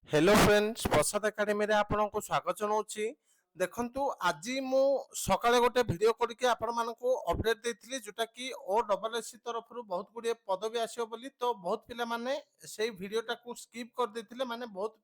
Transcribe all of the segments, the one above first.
Hello friends प्रसाद academy रे आपनको स्वागत जनाऊँगी। देखंतु आज मु सकाळे गोटे वीडियो करके आपण मानकु अपडेट देथिली जोटा कि ओ डबल एससी तरफ बहुत गुड़िए पदवी आसीबो बोली तो बहुत पिला माने सेही वीडियोटा को स्किप कर देथिले माने बहुत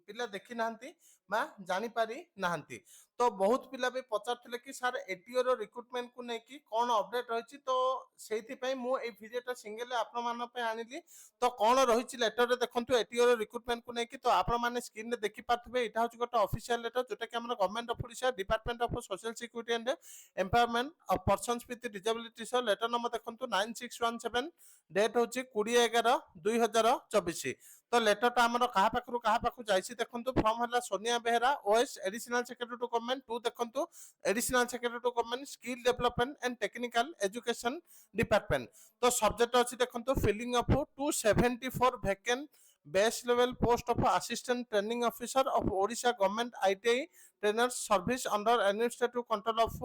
पिला देखि नाहंती बा जानि पारि नाहंती। तो बहुत पिला भी पचारथिले कि सर एटीओ रो रिक्रुटमेंट को नेकी कोन अपडेट रहिछि तो सेहिथि पई मु ए वीडियोटा सिंगल आपण मान पे आनिली। तो कौन रही लेटर रे देखंतु एटीओ रिक्रुटमेंट को लेकिन तो आपण माने स्क्रीन रे देखि पाथबे एटा होची गोटे ऑफिशियल लेटर जोटा कि हमर government of Odisha department of social security and empowerment of persons with disability so letter number देखंतु 9617 डेट होची 20/11/2024। तो लेटरटा हमर कहा पाखु जाईसी देखंतु फ्रॉम हला Sonia Behera OS additional secretary to government to देखंतु additional secretary to government skill development and technical education department. तो subject अछि देखंतु filling up 274 vacant base level post of assistant training officer of Odisha government ITI trainers service under administrative control of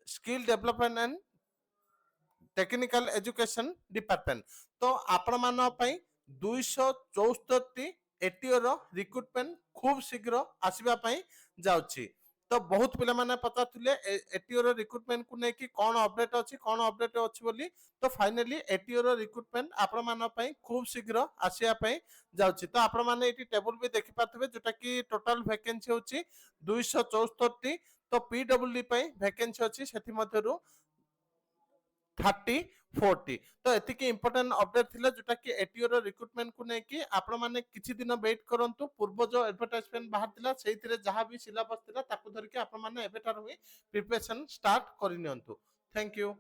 skill development and technical education department. तो आपण मान पई 274 ATO रो recruitment खूब शीघ्र आसीबा पई जाउची। तो बहुत पिला माने पचारथिले एटीओ रो रिक्रुटमेंट को नेकी कोन अपडेट अछि बोली। तो फाइनली एटीओ रो रिक्रुटमेंट आपण मान पई खूब शीघ्र आसीया पई जाउची। तो आपण माने एटी टेबल भी देखि पाथबे जोटा कि टोटल वैकेंसी होची 274। तो पीडब्ल्यूडी पई वैकेंसी अछि सेथि मध्यरु 30-40। तो एतिकी इंपोर्टेंट अपडेट थिला जोटा कि एटीओ रो रिक्रुटमेंट को नेकी आपण माने किछि दिन वेट करंतु। पूर्व जो एडवर्टाइजमेंट बाहर थिला सेहिथिरे जहां भी सिलेबस थिला ताकु धरिके आपण माने एबेटार होई प्रिपरेशन स्टार्ट करि नियंतु। Thank you.